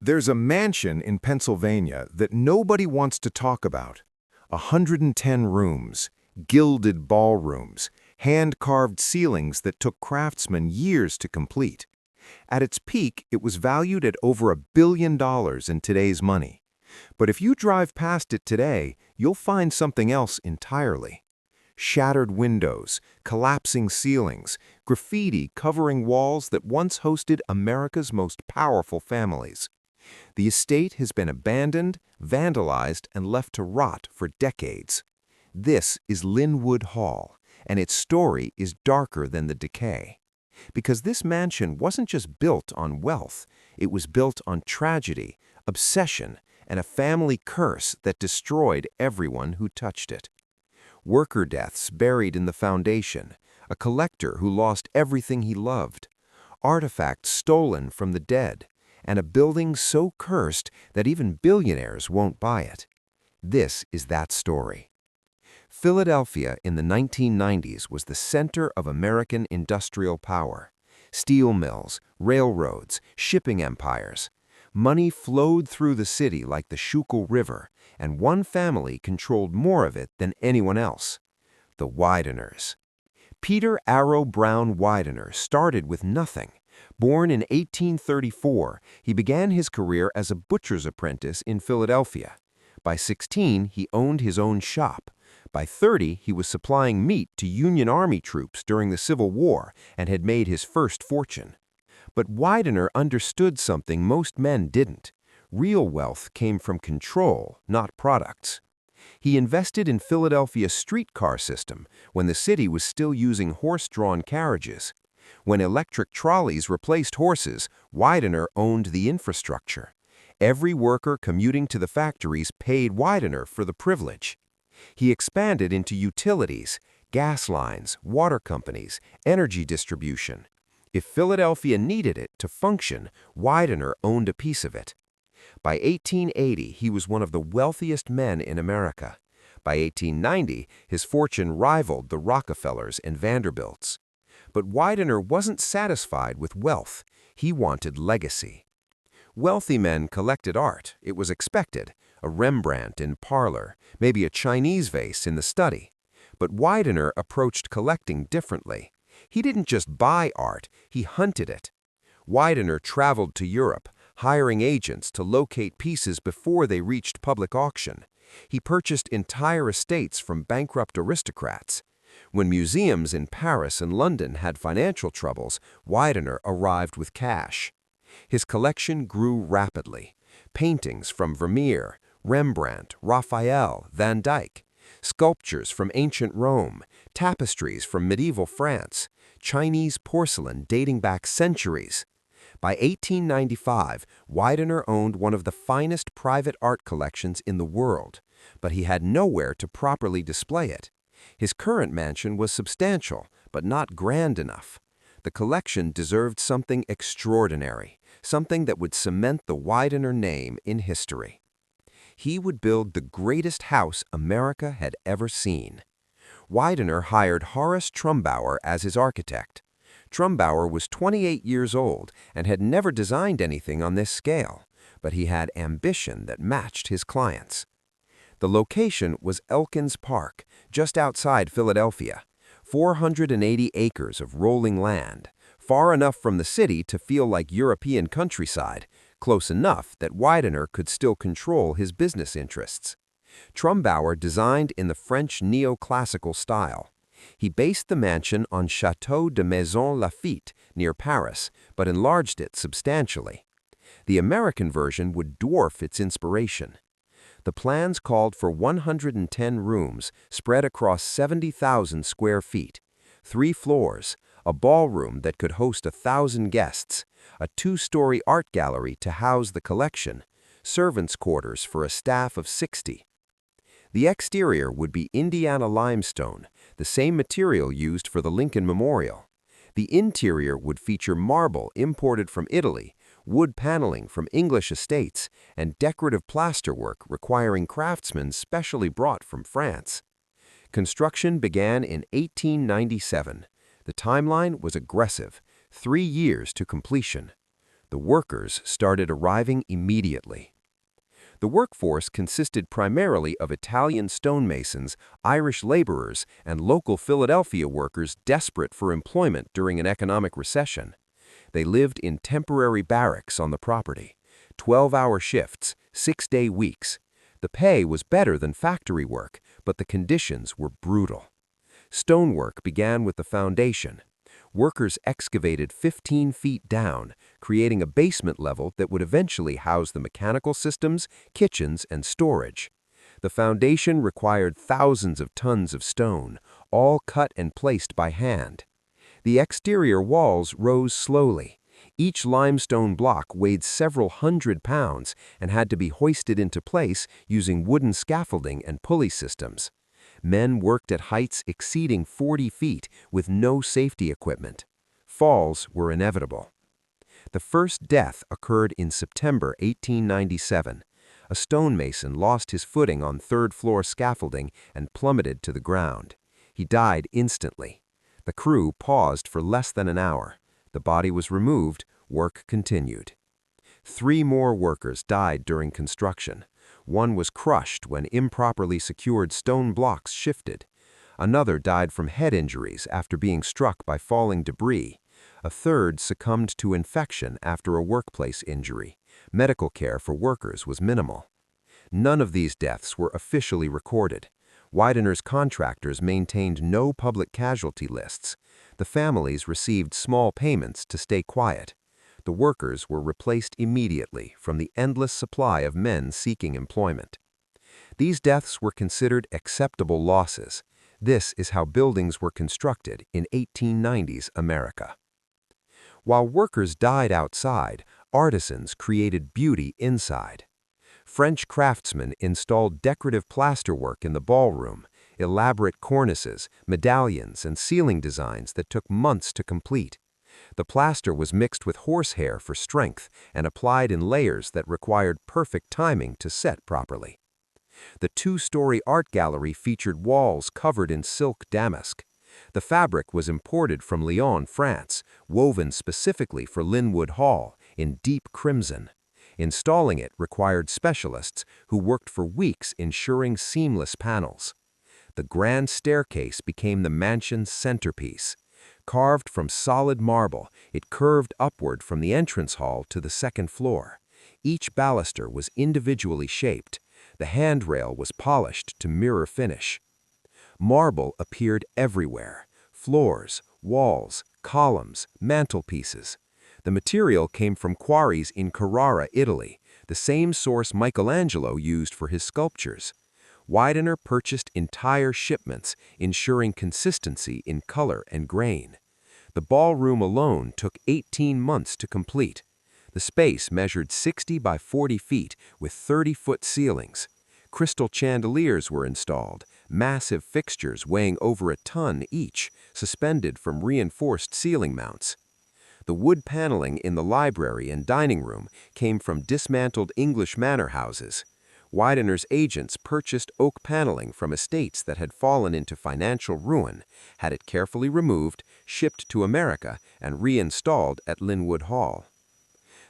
There's a mansion in Pennsylvania that nobody wants to talk about. 110 rooms, gilded ballrooms, hand-carved ceilings that took craftsmen years to complete. At its peak, it was valued at over $1 billion in today's money. But if you drive past it today, you'll find something else entirely. Shattered windows, collapsing ceilings, graffiti covering walls that once hosted America's most powerful families. The estate has been abandoned, vandalized, and left to rot for decades. This is Lynnewood Hall, and its story is darker than the decay. Because this mansion wasn't just built on wealth, it was built on tragedy, obsession, and a family curse that destroyed everyone who touched it. Worker deaths buried in the foundation, a collector who lost everything he loved, artifacts stolen from the dead, and a building so cursed that even billionaires won't buy it. This is that story. Philadelphia in the 1990s was the center of American industrial power. Steel mills, railroads, shipping empires. Money flowed through the city like the Schuylkill River, and one family controlled more of it than anyone else: the Wideners. Peter Arrow Brown Widener started with nothing. Born in 1834, he began his career as a butcher's apprentice in Philadelphia. By 16, he owned his own shop. By 30, he was supplying meat to Union Army troops during the Civil War and had made his first fortune. But Widener understood something most men didn't. Real wealth came from control, not products. He invested in Philadelphia's streetcar system when the city was still using horse-drawn carriages. When electric trolleys replaced horses, Widener owned the infrastructure. Every worker commuting to the factories paid Widener for the privilege. He expanded into utilities, gas lines, water companies, energy distribution. If Philadelphia needed it to function, Widener owned a piece of it. By 1880, he was one of the wealthiest men in America. By 1890, his fortune rivaled the Rockefellers and Vanderbilts. But Widener wasn't satisfied with wealth. He wanted legacy. Wealthy men collected art. It was expected. A Rembrandt in parlor, maybe a Chinese vase in the study. But Widener approached collecting differently. He didn't just buy art, he hunted it. Widener traveled to Europe, hiring agents to locate pieces before they reached public auction. He purchased entire estates from bankrupt aristocrats. When museums in Paris and London had financial troubles, Widener arrived with cash. His collection grew rapidly. Paintings from Vermeer, Rembrandt, Raphael, Van Dyck, sculptures from ancient Rome, tapestries from medieval France, Chinese porcelain dating back centuries. By 1895, Widener owned one of the finest private art collections in the world, but he had nowhere to properly display it. His current mansion was substantial, but not grand enough. The collection deserved something extraordinary, something that would cement the Widener name in history. He would build the greatest house America had ever seen. Widener hired Horace Trumbauer as his architect. Trumbauer was 28 years old and had never designed anything on this scale, but he had ambition that matched his clients. The location was Elkins Park, just outside Philadelphia. 480 acres of rolling land, far enough from the city to feel like European countryside, close enough that Widener could still control his business interests. Trumbauer designed in the French neoclassical style. He based the mansion on Château de Maison Lafitte near Paris, but enlarged it substantially. The American version would dwarf its inspiration. The plans called for 110 rooms spread across 70,000 square feet, 3 floors, a ballroom that could host 1,000 guests, a 2-story art gallery to house the collection, servants' quarters for a staff of 60. The exterior would be Indiana limestone, the same material used for the Lincoln Memorial. The interior would feature marble imported from Italy, wood paneling from English estates, and decorative plasterwork requiring craftsmen specially brought from France. Construction began in 1897. The timeline was aggressive, 3 years to completion. The workers started arriving immediately. The workforce consisted primarily of Italian stonemasons, Irish laborers, and local Philadelphia workers desperate for employment during an economic recession. They lived in temporary barracks on the property, 12-hour shifts, 6-day weeks. The pay was better than factory work, but the conditions were brutal. Stonework began with the foundation. Workers excavated 15 feet down, creating a basement level that would eventually house the mechanical systems, kitchens, and storage. The foundation required thousands of tons of stone, all cut and placed by hand. The exterior walls rose slowly. Each limestone block weighed several hundred pounds and had to be hoisted into place using wooden scaffolding and pulley systems. Men worked at heights exceeding 40 feet with no safety equipment. Falls were inevitable. The first death occurred in September 1897. A stonemason lost his footing on third-floor scaffolding and plummeted to the ground. He died instantly. The crew paused for less than an hour. The body was removed, work continued. 3 more workers died during construction. One was crushed when improperly secured stone blocks shifted. Another died from head injuries after being struck by falling debris. A third succumbed to infection after a workplace injury. Medical care for workers was minimal. None of these deaths were officially recorded. Widener's contractors maintained no public casualty lists. The families received small payments to stay quiet. The workers were replaced immediately from the endless supply of men seeking employment. These deaths were considered acceptable losses. This is how buildings were constructed in 1890s America. While workers died outside, artisans created beauty inside. French craftsmen installed decorative plasterwork in the ballroom, elaborate cornices, medallions, and ceiling designs that took months to complete. The plaster was mixed with horsehair for strength and applied in layers that required perfect timing to set properly. The 2-story art gallery featured walls covered in silk damask. The fabric was imported from Lyon, France, woven specifically for Lynnewood Hall in deep crimson. Installing it required specialists who worked for weeks ensuring seamless panels. The grand staircase became the mansion's centerpiece. Carved from solid marble, it curved upward from the entrance hall to the second floor. Each baluster was individually shaped. The handrail was polished to mirror finish. Marble appeared everywhere: floors, walls, columns, mantelpieces. The material came from quarries in Carrara, Italy, the same source Michelangelo used for his sculptures. Widener purchased entire shipments, ensuring consistency in color and grain. The ballroom alone took 18 months to complete. The space measured 60 by 40 feet with 30-foot ceilings. Crystal chandeliers were installed, massive fixtures weighing over a ton each, suspended from reinforced ceiling mounts. The wood paneling in the library and dining room came from dismantled English manor houses. Widener's agents purchased oak paneling from estates that had fallen into financial ruin, had it carefully removed, shipped to America, and reinstalled at Lynnewood Hall.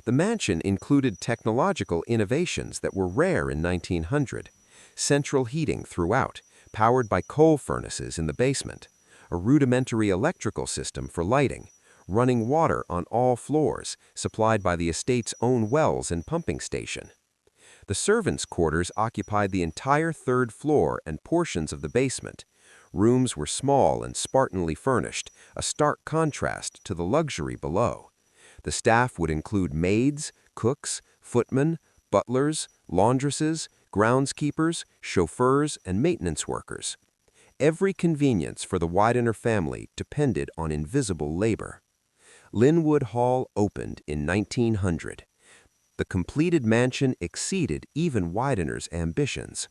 The mansion included technological innovations that were rare in 1900. Central heating throughout, powered by coal furnaces in the basement, a rudimentary electrical system for lighting, running water on all floors, supplied by the estate's own wells and pumping station. The servants' quarters occupied the entire 3rd floor and portions of the basement. Rooms were small and spartanly furnished, a stark contrast to the luxury below. The staff would include maids, cooks, footmen, butlers, laundresses, groundskeepers, chauffeurs, and maintenance workers. Every convenience for the Widener family depended on invisible labor. Lynnewood Hall opened in 1900. The completed mansion exceeded even Widener's ambitions.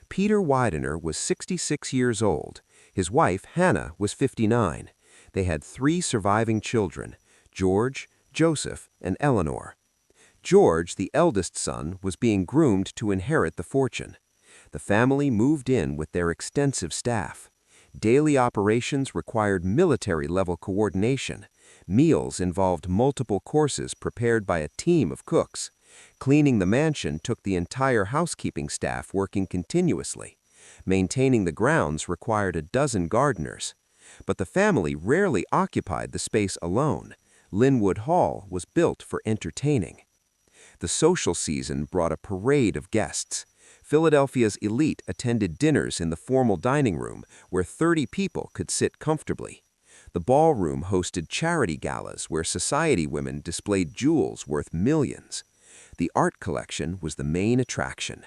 Peter Widener was 66 years old. His wife, Hannah, was 59. They had 3 surviving children: George, Joseph, and Eleanor. George, the eldest son, was being groomed to inherit the fortune. The family moved in with their extensive staff. Daily operations required military-level coordination. Meals involved multiple courses prepared by a team of cooks. Cleaning the mansion took the entire housekeeping staff working continuously. Maintaining the grounds required a dozen gardeners. But the family rarely occupied the space alone. Lynnewood Hall was built for entertaining. The social season brought a parade of guests. Philadelphia's elite attended dinners in the formal dining room where 30 people could sit comfortably. The ballroom hosted charity galas where society women displayed jewels worth millions. The art collection was the main attraction.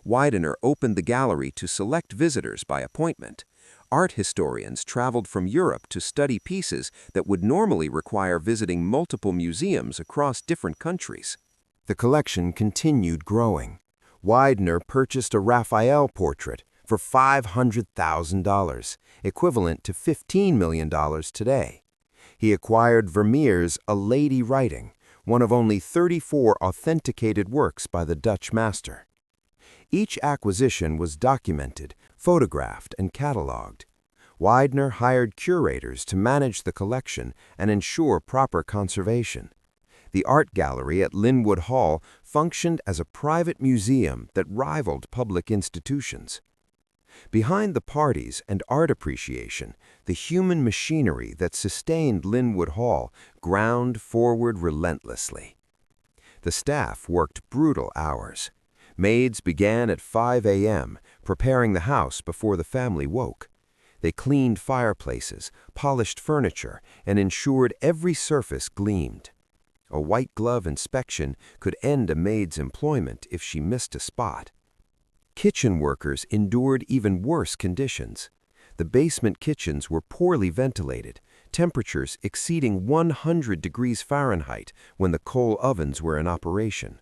Widener opened the gallery to select visitors by appointment. Art historians traveled from Europe to study pieces that would normally require visiting multiple museums across different countries. The collection continued growing. Widener purchased a Raphael portrait for $500,000, equivalent to $15 million today. He acquired Vermeer's A Lady Writing, one of only 34 authenticated works by the Dutch master. Each acquisition was documented, photographed, and catalogued. Widener hired curators to manage the collection and ensure proper conservation. The art gallery at Lynnewood Hall functioned as a private museum that rivaled public institutions. Behind the parties and art appreciation, the human machinery that sustained Lynnewood Hall ground forward relentlessly. The staff worked brutal hours. Maids began at 5 a.m., preparing the house before the family woke. They cleaned fireplaces, polished furniture, and ensured every surface gleamed. A white glove inspection could end a maid's employment if she missed a spot. Kitchen workers endured even worse conditions. The basement kitchens were poorly ventilated, temperatures exceeding 100 degrees Fahrenheit when the coal ovens were in operation.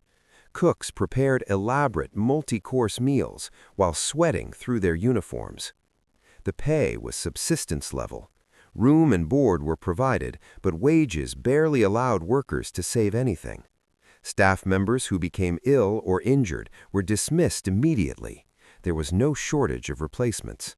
Cooks prepared elaborate multi-course meals while sweating through their uniforms. The pay was subsistence level. Room and board were provided, but wages barely allowed workers to save anything. Staff members who became ill or injured were dismissed immediately. There was no shortage of replacements.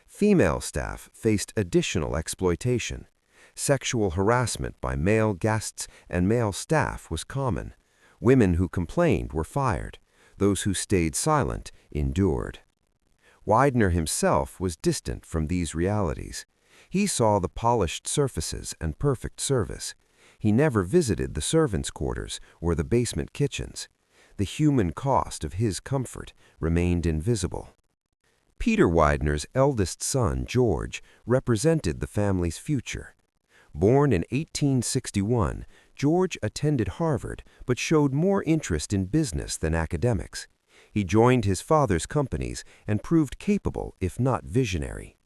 Female staff faced additional exploitation. Sexual harassment by male guests and male staff was common. Women who complained were fired. Those who stayed silent endured. Widener himself was distant from these realities. He saw the polished surfaces and perfect service. He never visited the servants' quarters or the basement kitchens. The human cost of his comfort remained invisible. Peter Widener's eldest son, George, represented the family's future. Born in 1861, George attended Harvard but showed more interest in business than academics. He joined his father's companies and proved capable, if not visionary.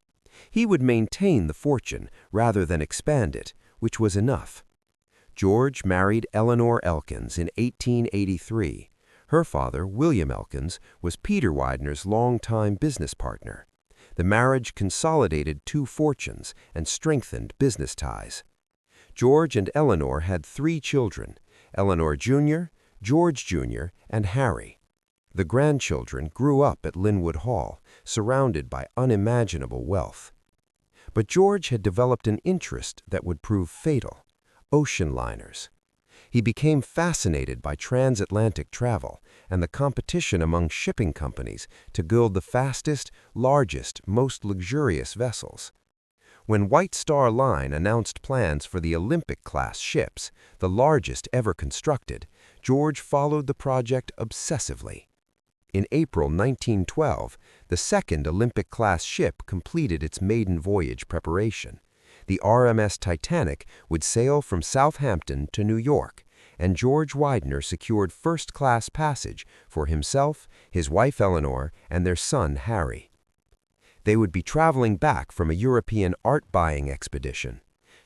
He would maintain the fortune rather than expand it, which was enough. George married Eleanor Elkins in 1883. Her father, William Elkins, was Peter Widener's longtime business partner. The marriage consolidated two fortunes and strengthened business ties. George and Eleanor had 3 children, Eleanor Jr., George Jr., and Harry. The grandchildren grew up at Lynnewood Hall, surrounded by unimaginable wealth. But George had developed an interest that would prove fatal: ocean liners. He became fascinated by transatlantic travel and the competition among shipping companies to build the fastest, largest, most luxurious vessels. When White Star Line announced plans for the Olympic-class ships, the largest ever constructed, George followed the project obsessively. In April 1912, the second Olympic-class ship completed its maiden voyage preparation. The RMS Titanic would sail from Southampton to New York, and George Widener secured first-class passage for himself, his wife Eleanor, and their son Harry. They would be traveling back from a European art-buying expedition.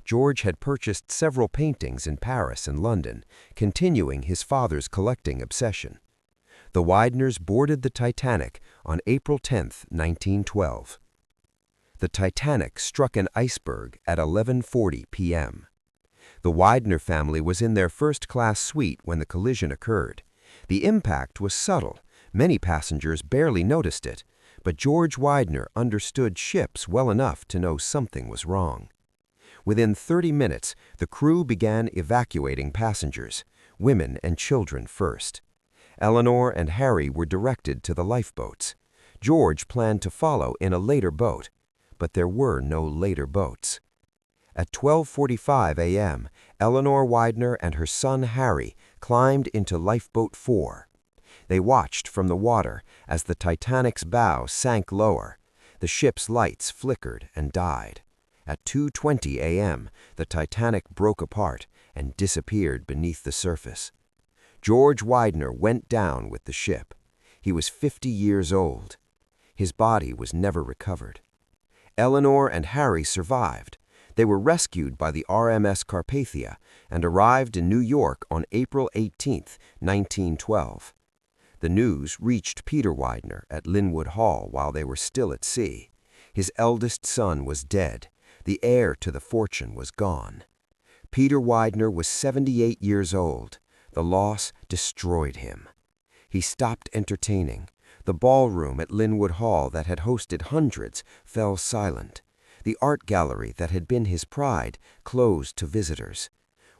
George had purchased several paintings in Paris and London, continuing his father's collecting obsession. The Wideners boarded the Titanic on April 10, 1912. The Titanic struck an iceberg at 11:40 p.m. The Widener family was in their first-class suite when the collision occurred. The impact was subtle. Many passengers barely noticed it, but George Widener understood ships well enough to know something was wrong. Within 30 minutes, the crew began evacuating passengers, women and children first. Eleanor and Harry were directed to the lifeboats. George planned to follow in a later boat, but there were no later boats. At 12:45 a.m., Eleanor Widener and her son Harry climbed into Lifeboat 4. They watched from the water as the Titanic's bow sank lower. The ship's lights flickered and died. At 2:20 a.m., the Titanic broke apart and disappeared beneath the surface. George Widener went down with the ship. He was 50 years old. His body was never recovered. Eleanor and Harry survived. They were rescued by the RMS Carpathia and arrived in New York on April 18, 1912. The news reached Peter Widener at Lynnewood Hall while they were still at sea. His eldest son was dead. The heir to the fortune was gone. Peter Widener was 78 years old. The loss destroyed him. He stopped entertaining. The ballroom at Lynnewood Hall that had hosted hundreds fell silent. The art gallery that had been his pride closed to visitors.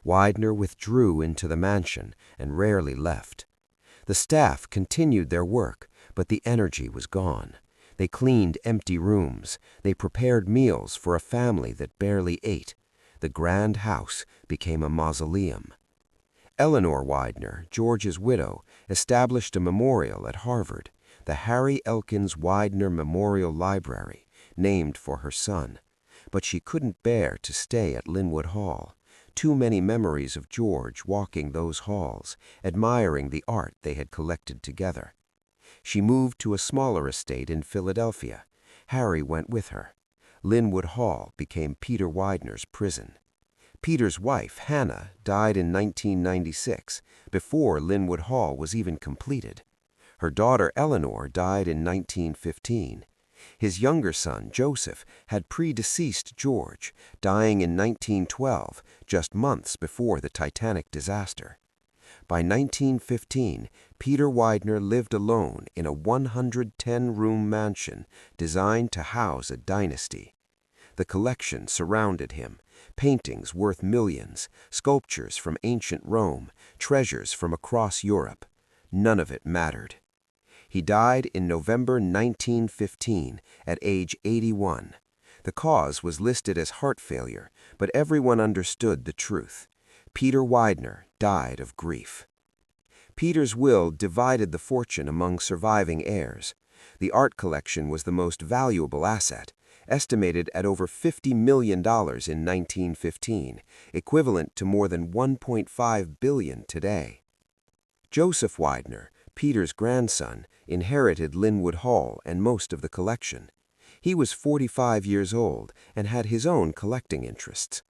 Widener withdrew into the mansion and rarely left. The staff continued their work, but the energy was gone. They cleaned empty rooms. They prepared meals for a family that barely ate. The grand house became a mausoleum. Eleanor Widener, George's widow, established a memorial at Harvard, the Harry Elkins Widener Memorial Library, named for her son. But she couldn't bear to stay at Lynnewood Hall. Too many memories of George walking those halls, admiring the art they had collected together. She moved to a smaller estate in Philadelphia. Harry went with her. Lynnewood Hall became Peter Widener's prison. Peter's wife, Hannah, died in 1996, before Lynnewood Hall was even completed. Her daughter Eleanor died in 1915. His younger son, Joseph, had predeceased George, dying in 1912, just months before the Titanic disaster. By 1915, Peter Widener lived alone in a 110-room mansion designed to house a dynasty. The collection surrounded him: paintings worth millions, sculptures from ancient Rome, treasures from across Europe. None of it mattered. He died in November 1915 at age 81. The cause was listed as heart failure, but everyone understood the truth. Peter Widener died of grief. Peter's will divided the fortune among surviving heirs. The art collection was the most valuable asset, estimated at over $50 million in 1915, equivalent to more than $1.5 billion today. Joseph Widener, Peter's grandson, inherited Lynnewood Hall and most of the collection. He was 45 years old and had his own collecting interests.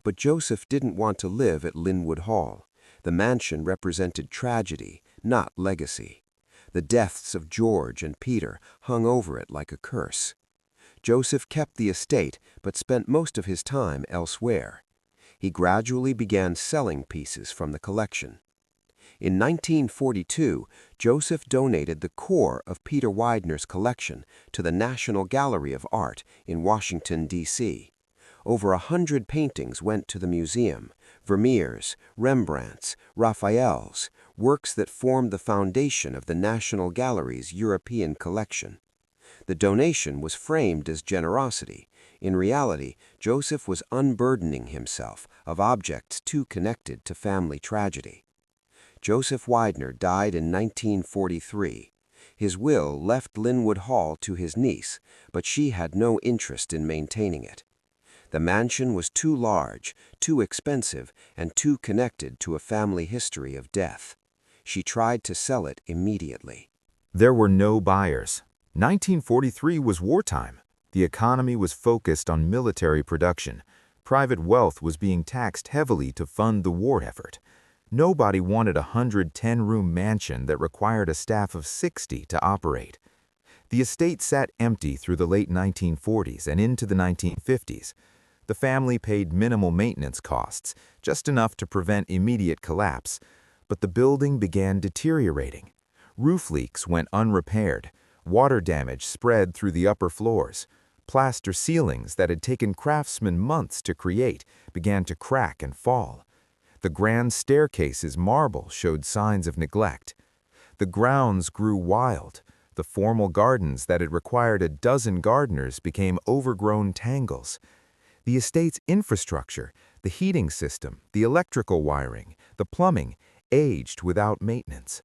But Joseph didn't want to live at Lynnewood Hall. The mansion represented tragedy, not legacy. The deaths of George and Peter hung over it like a curse. Joseph kept the estate but spent most of his time elsewhere. He gradually began selling pieces from the collection. In 1942, Joseph donated the core of Peter Widener's collection to the National Gallery of Art in Washington, D.C. Over 100 paintings went to the museum: Vermeers, Rembrandts, Raphaels, works that formed the foundation of the National Gallery's European collection. The donation was framed as generosity. In reality, Joseph was unburdening himself of objects too connected to family tragedy. Joseph Widener died in 1943. His will left Lynnewood Hall to his niece, but she had no interest in maintaining it. The mansion was too large, too expensive, and too connected to a family history of death. She tried to sell it immediately. There were no buyers. 1943 was wartime. The economy was focused on military production. Private wealth was being taxed heavily to fund the war effort. Nobody wanted a 110-room mansion that required a staff of 60 to operate. The estate sat empty through the late 1940s and into the 1950s. The family paid minimal maintenance costs, just enough to prevent immediate collapse, but the building began deteriorating. Roof leaks went unrepaired. Water damage spread through the upper floors. Plaster ceilings that had taken craftsmen months to create began to crack and fall. The grand staircase's marble showed signs of neglect. The grounds grew wild. The formal gardens that had required a dozen gardeners became overgrown tangles. The estate's infrastructure, the heating system, the electrical wiring, the plumbing, aged without maintenance.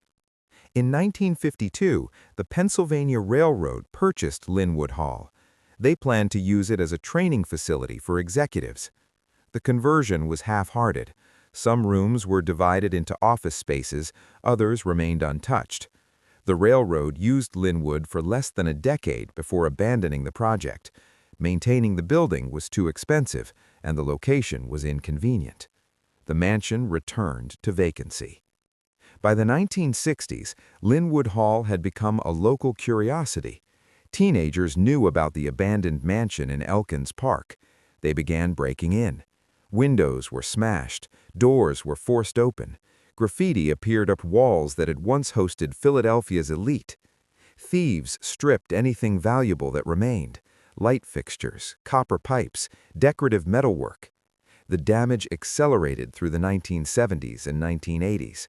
In 1952, the Pennsylvania Railroad purchased Lynnewood Hall. They planned to use it as a training facility for executives. The conversion was half-hearted. Some rooms were divided into office spaces, others remained untouched. The railroad used Lynnewood for less than a decade before abandoning the project. Maintaining the building was too expensive, and the location was inconvenient. The mansion returned to vacancy. By the 1960s, Lynnewood Hall had become a local curiosity. Teenagers knew about the abandoned mansion in Elkins Park. They began breaking in. Windows were smashed, doors were forced open. Graffiti appeared up walls that had once hosted Philadelphia's elite. Thieves stripped anything valuable that remained: light fixtures, copper pipes, decorative metalwork. The damage accelerated through the 1970s and 1980s.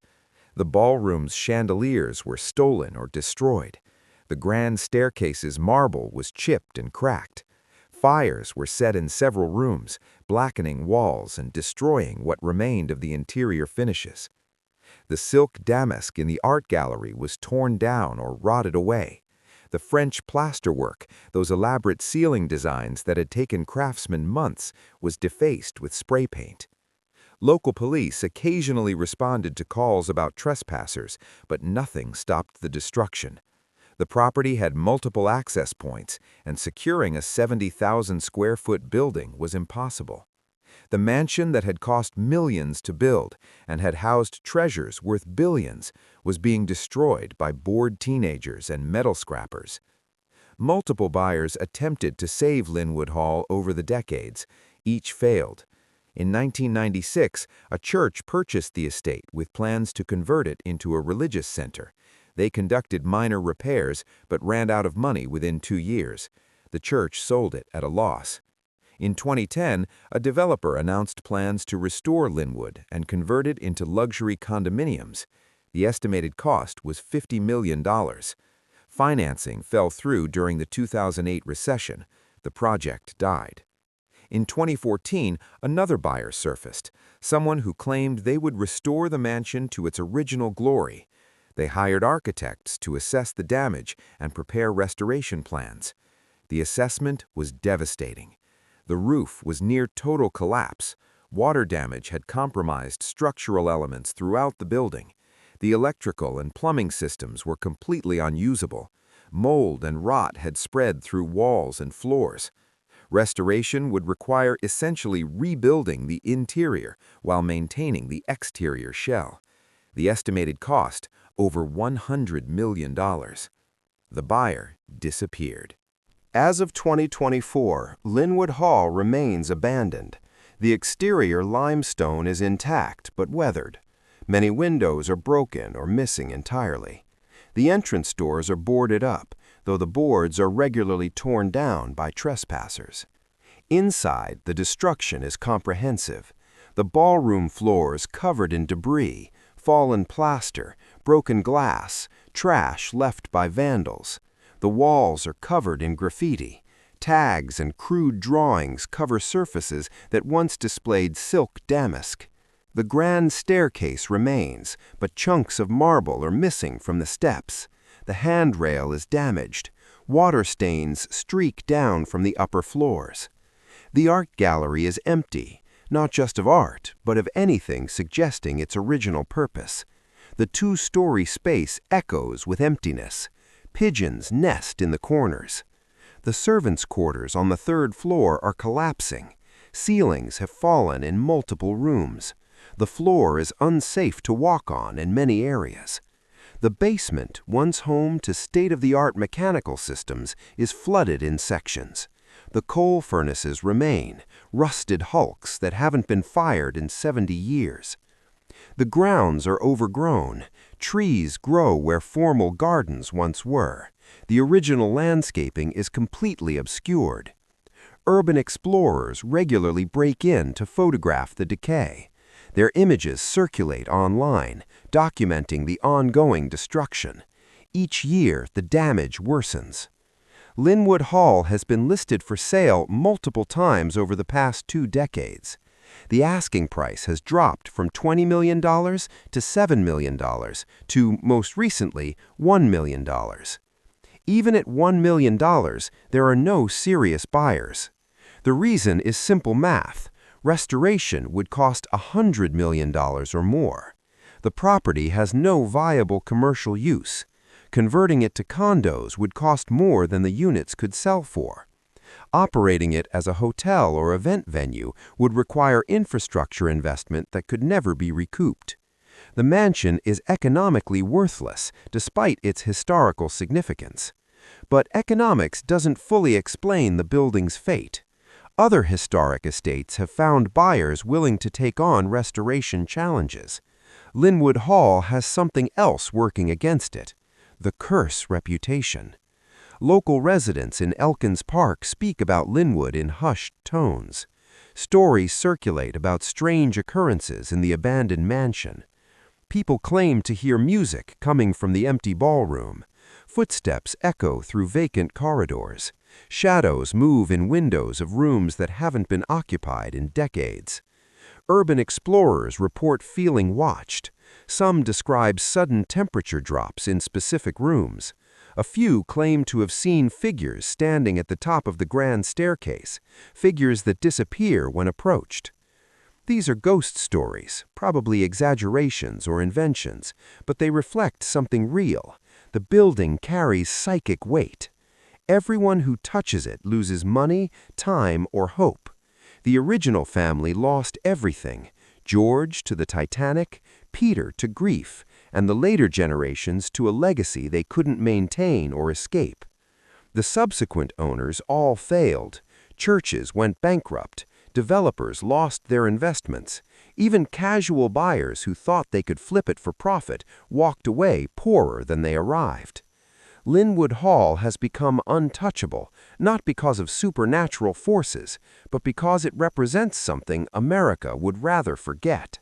The ballroom's chandeliers were stolen or destroyed. The grand staircase's marble was chipped and cracked. Fires were set in several rooms, blackening walls and destroying what remained of the interior finishes. The silk damask in the art gallery was torn down or rotted away. The French plasterwork, those elaborate ceiling designs that had taken craftsmen months, was defaced with spray paint. Local police occasionally responded to calls about trespassers, but nothing stopped the destruction. The property had multiple access points, and securing a 70,000-square-foot building was impossible. The mansion that had cost millions to build and had housed treasures worth billions was being destroyed by bored teenagers and metal scrappers. Multiple buyers attempted to save Lynnewood Hall over the decades. Each failed. In 1996, a church purchased the estate with plans to convert it into a religious center. They conducted minor repairs but ran out of money within 2 years. The church sold it at a loss. In 2010, a developer announced plans to restore Lynnewood and convert it into luxury condominiums. The estimated cost was $50 million. Financing fell through during the 2008 recession. The project died. In 2014, another buyer surfaced, someone who claimed they would restore the mansion to its original glory. They hired architects to assess the damage and prepare restoration plans. The assessment was devastating. The roof was near total collapse. Water damage had compromised structural elements throughout the building. The electrical and plumbing systems were completely unusable. Mold and rot had spread through walls and floors. Restoration would require essentially rebuilding the interior while maintaining the exterior shell. The estimated cost, over $100 million. The buyer disappeared. As of 2024, Lynnewood Hall remains abandoned. The exterior limestone is intact but weathered. Many windows are broken or missing entirely. The entrance doors are boarded up, though the boards are regularly torn down by trespassers. Inside, the destruction is comprehensive. The ballroom floors covered in debris, fallen plaster, broken glass, trash left by vandals. The walls are covered in graffiti. Tags and crude drawings cover surfaces that once displayed silk damask. The grand staircase remains, but chunks of marble are missing from the steps. The handrail is damaged. Water stains streak down from the upper floors. The art gallery is empty, not just of art, but of anything suggesting its original purpose. The two-story space echoes with emptiness. Pigeons nest in the corners. The servants' quarters on the third floor are collapsing. Ceilings have fallen in multiple rooms. The floor is unsafe to walk on in many areas. The basement, once home to state-of-the-art mechanical systems, is flooded in sections. The coal furnaces remain, rusted hulks that haven't been fired in 70 years. The grounds are overgrown. Trees grow where formal gardens once were. The original landscaping is completely obscured. urban explorers regularly break in to photograph the decay. Their images circulate online, documenting the ongoing destruction. Each year, the damage worsens. Lynnewood Hall has been listed for sale multiple times over the past 2 decades. The asking price has dropped from $20 million to $7 million to, most recently, $1 million. Even at $1 million, there are no serious buyers. The reason is simple math. Restoration would cost $100 million or more. The property has no viable commercial use. Converting it to condos would cost more than the units could sell for. Operating it as a hotel or event venue would require infrastructure investment that could never be recouped. The mansion is economically worthless, despite its historical significance. But economics doesn't fully explain the building's fate. Other historic estates have found buyers willing to take on restoration challenges. Lynnewood Hall has something else working against it: the curse reputation. Local residents in Elkins Park speak about Lynnewood in hushed tones. Stories circulate about strange occurrences in the abandoned mansion. People claim to hear music coming from the empty ballroom. Footsteps echo through vacant corridors. Shadows move in windows of rooms that haven't been occupied in decades. Urban explorers report feeling watched. Some describe sudden temperature drops in specific rooms. A few claim to have seen figures standing at the top of the grand staircase, figures that disappear when approached. These are ghost stories, probably exaggerations or inventions, but they reflect something real. The building carries psychic weight. Everyone who touches it loses money, time, or hope. The original family lost everything: George to the Titanic, Peter to grief, and the later generations to a legacy they couldn't maintain or escape. The subsequent owners all failed. Churches went bankrupt. Developers lost their investments. Even casual buyers who thought they could flip it for profit walked away poorer than they arrived. Lynnewood Hall has become untouchable, not because of supernatural forces, but because it represents something America would rather forget.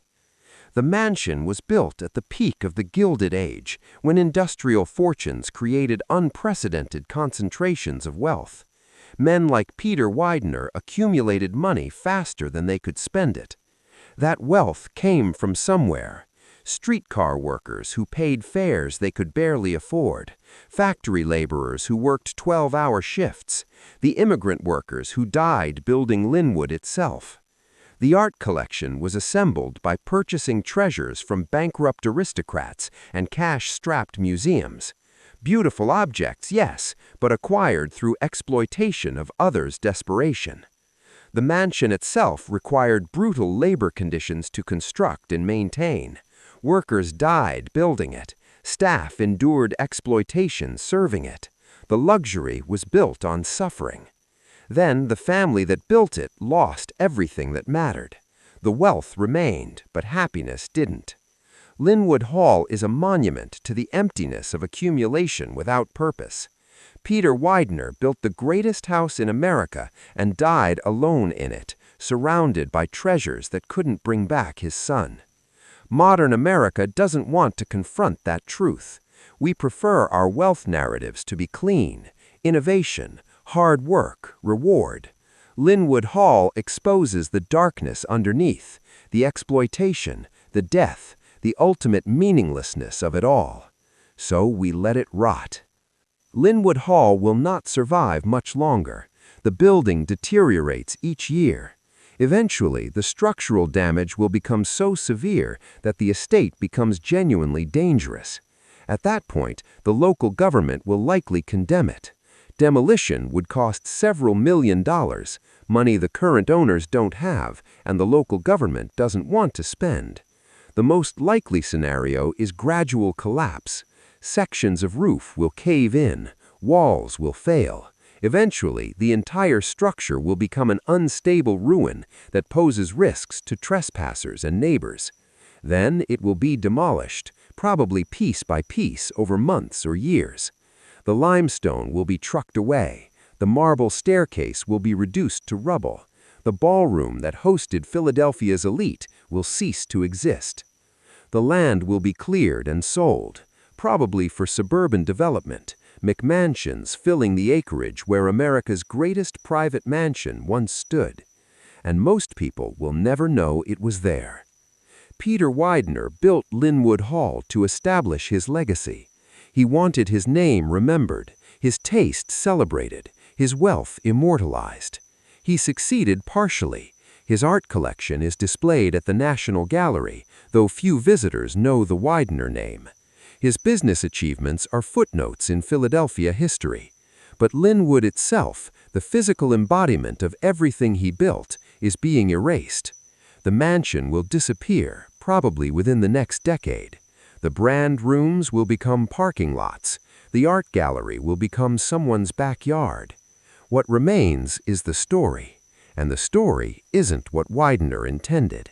The mansion was built at the peak of the Gilded Age, when industrial fortunes created unprecedented concentrations of wealth. Men like Peter Widener accumulated money faster than they could spend it. That wealth came from somewhere. Streetcar workers who paid fares they could barely afford, factory laborers who worked 12-hour shifts, the immigrant workers who died building Lynnewood itself. The art collection was assembled by purchasing treasures from bankrupt aristocrats and cash-strapped museums. Beautiful objects, yes, but acquired through exploitation of others' desperation. The mansion itself required brutal labor conditions to construct and maintain. Workers died building it. Staff endured exploitation serving it. The luxury was built on suffering. Then the family that built it lost everything that mattered. The wealth remained, but happiness didn't. Lynnewood Hall is a monument to the emptiness of accumulation without purpose. Peter Widener built the greatest house in America and died alone in it, surrounded by treasures that couldn't bring back his son. Modern America doesn't want to confront that truth. We prefer our wealth narratives to be clean: innovation, hard work, reward. Lynnewood Hall exposes the darkness underneath, the exploitation, the death, the ultimate meaninglessness of it all. So we let it rot. Lynnewood Hall will not survive much longer. The building deteriorates each year. Eventually, the structural damage will become so severe that the estate becomes genuinely dangerous. At that point, the local government will likely condemn it. Demolition would cost several $million, money the current owners don't have and the local government doesn't want to spend. The most likely scenario is gradual collapse. Sections of roof will cave in, walls will fail. Eventually, the entire structure will become an unstable ruin that poses risks to trespassers and neighbors. Then it will be demolished, probably piece by piece over months or years. The limestone will be trucked away. The marble staircase will be reduced to rubble. The ballroom that hosted Philadelphia's elite will cease to exist. The land will be cleared and sold, probably for suburban development, McMansions filling the acreage where America's greatest private mansion once stood. And most people will never know it was there. Peter Widener built Lynnewood Hall to establish his legacy. He wanted his name remembered, his taste celebrated, his wealth immortalized. He succeeded partially. His art collection is displayed at the National Gallery, though few visitors know the Widener name. His business achievements are footnotes in Philadelphia history. But Lynnewood itself, the physical embodiment of everything he built, is being erased. The mansion will disappear, probably within the next decade. The brand rooms will become parking lots. The art gallery will become someone's backyard. What remains is the story, and the story isn't what Widener intended.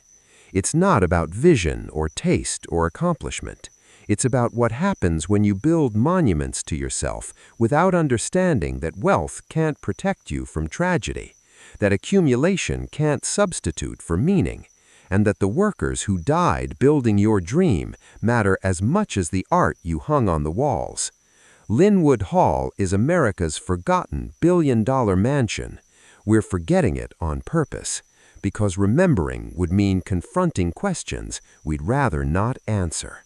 It's not about vision or taste or accomplishment. It's about what happens when you build monuments to yourself without understanding that wealth can't protect you from tragedy, that accumulation can't substitute for meaning, and that the workers who died building your dream matter as much as the art you hung on the walls. Lynnewood Hall is America's forgotten billion-dollar mansion. We're forgetting it on purpose, because remembering would mean confronting questions we'd rather not answer.